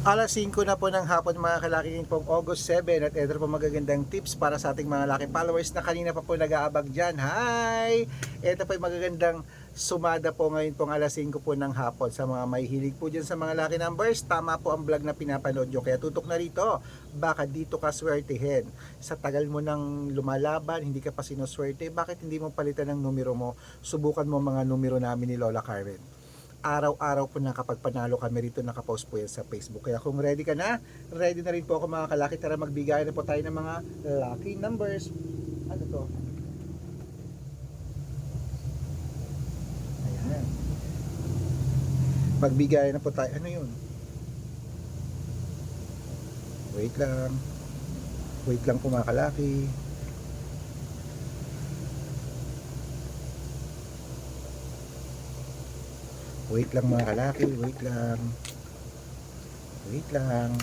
Alas 5 na po ng hapon mga kalaki, pong August 7 at ito po magagandang tips para sa ating mga laki followers na kanina pa po nag-aabag dyan. Hi! Ito po yung magagandang sumada po ngayon pong alas 5 po ng hapon sa mga may hilig po dyan sa mga laki numbers. Tama po ang vlog na pinapanood nyo, kaya tutok na rito. Baka dito ka swertihin. Sa tagal mo nang lumalaban, hindi ka pa sinuswerte, bakit hindi mo palitan ng numero mo? Subukan mo mga numero namin ni Lola Carmen. Araw-araw po na kapag panalo kami rito, nakapost po yan sa Facebook. Kaya kung ready ka na, ready na rin po ako mga kalaki. Tara magbigay na po tayo ng mga lucky numbers. Ano to? Ayan. Magbigay na po tayo. Ano yun? Wait lang. Wait lang po mga kalaki. Wait lang mga kalaki, wait lang. Wait lang.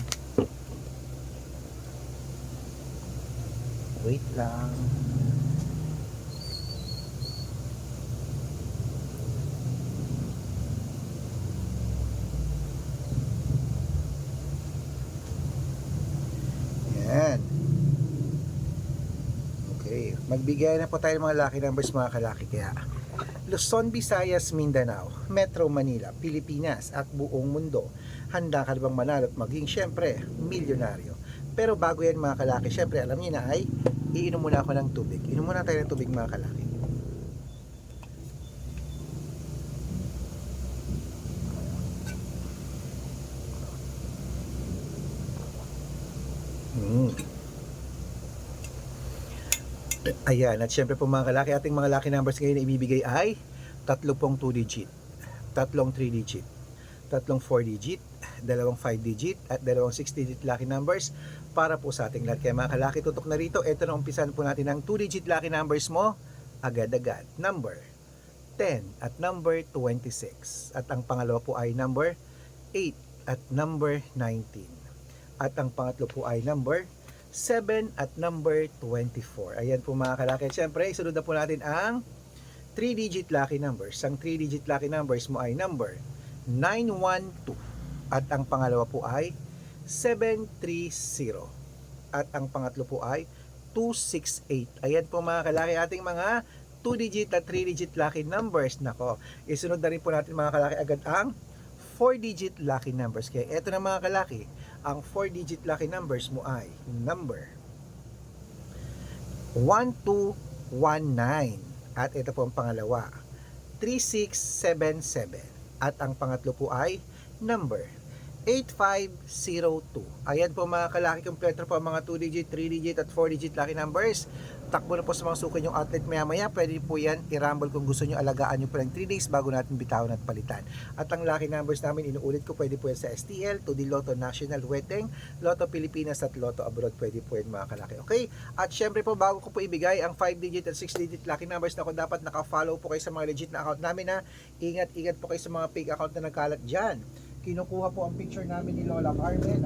Wait lang. Yan. Okay, magbigay na po tayo ng mga lucky numbers mga kalaki. Kaya Luzon, Visayas, Mindanao, Metro Manila, Pilipinas at buong mundo. Handa ka na bang manalo at maging syempre milyonaryo? Pero bago yan mga kalaki, syempre alam niyo na ay iinom muna ako ng tubig. Inom muna tayo ng tubig mga kalaki. Ayan, at syempre po mga kalaki, ating mga lucky numbers ngayon na ibibigay ay tatlo pong 2 digit, tatlong 3 digit, tatlong 4 digit, dalawang 5 digit at dalawang 6 digit lucky numbers para po sa ating lahat. Kaya mga kalaki, tutok na rito. Ito na, umpisan po natin ang 2 digit lucky numbers mo agad-agad. Number 10 at number 26. At ang pangalawa po ay number 8 at number 19. At ang pangatlo po ay number 7 at number 24. Ayan po mga kalaki. Siyempre, isunod na po natin ang 3-digit lucky numbers. Ang 3-digit lucky numbers mo ay number 912. At ang pangalawa po ay 730. At ang pangatlo po ay 268. Ayan po mga kalaki, ating mga 2-digit at 3-digit lucky numbers. Nako, isunod na rin po natin mga kalaki agad ang 4-digit lucky numbers. Kaya eto na mga kalaki, ang 4-digit lucky numbers mo ay number 1219. At ito po ang pangalawa, 3677. At ang pangatlo po ay number 8502. Ayan po mga kalaki, kompleto po ang mga 2-digit, 3-digit at 4-digit lucky numbers. Takbo na po sa mga suki yung outlet maya-maya. Pwede po yan i-rumble kung gusto nyo. Alagaan nyo po ng 3 days bago natin bitawan at palitan. At ang lucky numbers namin, inuulit ko, pwede po yan sa STL, 2D Lotto National Weteng, Lotto Pilipinas at Lotto Abroad. Pwede po yan mga kalaki. Okay? At syempre po, bago ko po ibigay ang 5-digit at 6-digit lucky numbers, na dapat naka-follow po kayo sa mga legit na account namin na ingat-ingat po kayo sa mga fake account na nagkalat dyan. Kinukuha po ang picture namin ni Lola Carmen.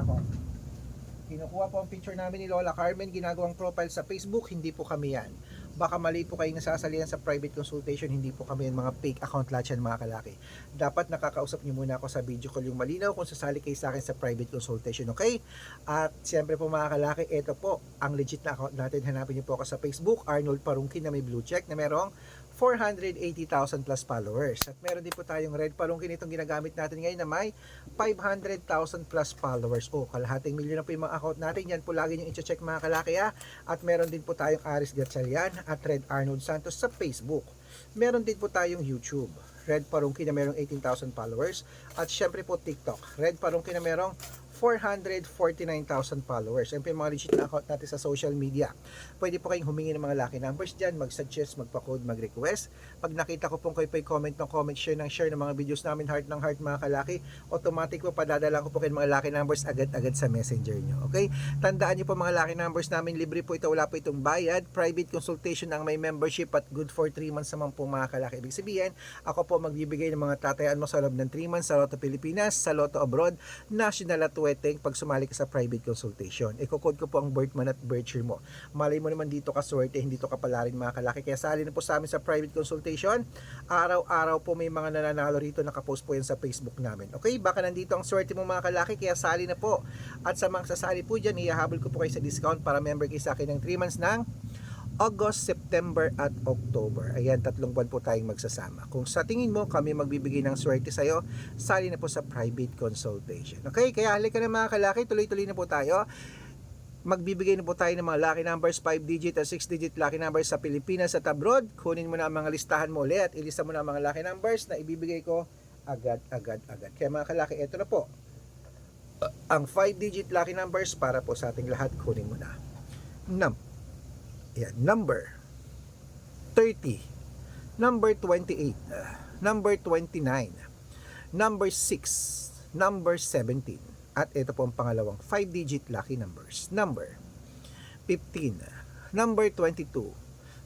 Kinukuha po ang picture namin ni Lola Carmen, ginagawang profile sa Facebook, hindi po kami yan. Baka mali po kayong nasasalihan sa private consultation, hindi po kami yan, mga fake account lahat yan mga kalaki. Dapat nakakausap nyo muna ako sa video call yung malinaw kung sasali kayo sa akin sa private consultation, okay? At siyempre po mga kalaki, ito po ang legit na account natin. Hanapin nyo po ako sa Facebook, Arnold Parungkin na may blue check na merong 480,000 plus followers. At meron din po tayong Red Parungkin, itong ginagamit natin ngayon na may 500,000 plus followers. Kalahating milyon na po yung mga account natin. Yan po lagi yung i-check mga kalaki ha. At meron din po tayong Aris Gatchalian at Red Arnold Santos sa Facebook. Meron din po tayong YouTube, Red Parungkin na merong 18,000 followers. At syempre po TikTok, Red Parungkin na merong 449,000 followers. Yan po yung mga legit na account natin sa social media. Pwede po kayong humingi ng mga lucky numbers dyan, mag-suggest, magpa-code, mag-request. Pag nakita ko pong kayo po comment ng comment, share ng mga videos namin, heart ng heart mga kalaki, automatic po padadala ko po kayo mga lucky numbers agad-agad sa messenger nyo. Okay? Tandaan nyo po mga lucky numbers namin, libre po ito, wala po itong bayad. Private consultation ang may membership at good for 3 months naman po mga kalaki. Ibig sabihin, ako po magbibigay ng mga tatayaan mo sa loob ng 3 months sa Lotto Pilipinas, sa Lotto Abroad, National at swerte pag sumali ka sa private consultation. Iko-code ko po ang birth month at birth year mo. Malay mo naman dito ka swerte, hindi to kapalarin mga kalaki. Kaya sali na po sa amin sa private consultation. Araw-araw po may mga nananalo rito, nakapost po yan sa Facebook namin. Okay, baka nandito ang swerte mo mga kalaki, kaya sali na po. At sa mga sasali po dyan, ihahabol ko po kayo sa discount para member kayo sa akin ng 3 months ng August, September at October. Ayan, 3 buwan po tayong magsasama. Kung sa tingin mo kami magbibigay ng swerte sa'yo, sali na po sa private consultation. Okay, kaya halika na mga kalaki, tuloy-tuloy na po tayo. Magbibigay na po tayo ng mga lucky numbers, 5-digit at 6-digit lucky numbers sa Pilipinas at abroad. Kunin mo na ang mga listahan mo ulit at ilista mo na ang mga lucky numbers na ibibigay ko agad. Kaya mga kalaki, eto na po. Ang 5-digit lucky numbers para po sa ating lahat, kunin mo na. Number 30, number 28, number 29, number 6, number 17, at ito po ang pangalawang 5-digit lucky numbers. Number 15, number 22,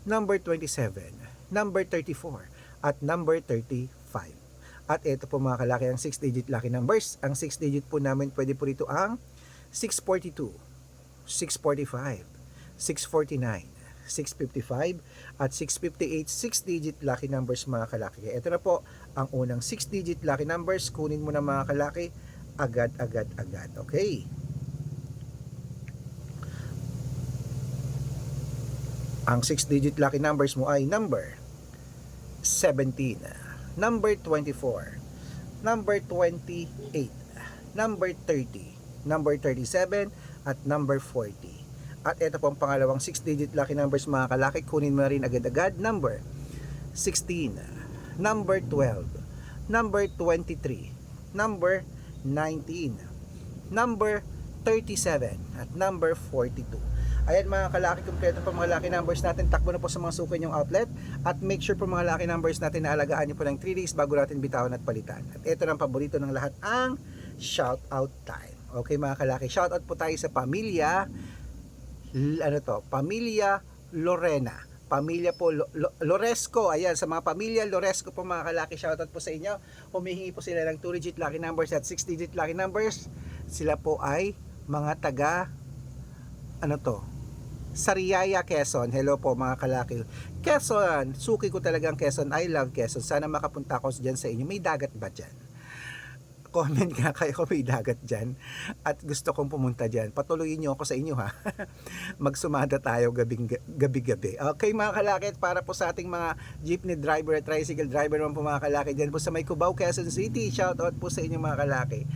number 27, number 34, at number 35. At ito po mga kalaki ang 6-digit lucky numbers. Ang 6-digit po namin pwede po rito ang 642, 645, 649, 655 at 658, 6-digit lucky numbers mga kalaki. Ito na po ang unang 6-digit lucky numbers. Kunin mo na mga kalaki agad. Okay. Ang 6-digit lucky numbers mo ay number 17, number 24, number 28, number 30, number 37 at number 40. At ito po ang pangalawang 6-digit lucky numbers mga kalaki. Kunin mo rin agad-agad. Number 16, number 12, number 23, number 19, number 37, at number 42. Ayan mga kalaki, kompleto po mga lucky numbers natin. Takbo na po sa mga suki nyong outlet. At make sure po mga lucky numbers natin na alagaan nyo po ng 3 days bago natin bitawan at palitan. At ito ng paborito ng lahat, ang shout out time. Okay mga kalaki, shout out po tayo sa pamilya Pamilya Lorena, pamilya po Loresco. Ayan, sa mga pamilya Loresco po mga kalaki, shoutout po sa inyo. Humihingi po sila ng 2-digit lucky numbers at 6-digit lucky numbers. Sila po ay mga taga Sariaya, Quezon. Hello po mga kalaki. Quezon, suki ko talagang Quezon. I love Quezon. Sana makapunta ako dyan sa inyo. May dagat ba dyan? Comment nga kayo kung may dagat dyan at gusto kong pumunta dyan. Patuloyin nyo ako sa inyo ha. Magsumada tayo gabi-gabi. Okay mga kalaki, para po sa ating mga jeepney driver at tricycle driver naman po mga kalaki dyan po sa may Cubao, Quezon City. Shout out po sa inyo mga kalaki.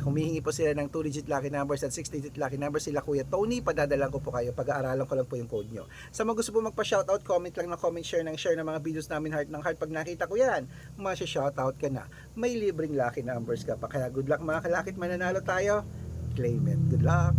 Humihingi po sila ng 2-digit lucky numbers at 6-digit lucky numbers. Sila Kuya Tony, padadalan ko po kayo. Pag-aaralan ko lang po yung code nyo. Sa mga gusto po magpa-shoutout, comment lang ng comment, share ng mga videos namin, heart ng heart. Pag nakita ko yan, masya-shoutout ka na. May libreng lucky numbers ka pa. Kaya good luck mga kalakit, mananalo tayo. Claim it. Good luck.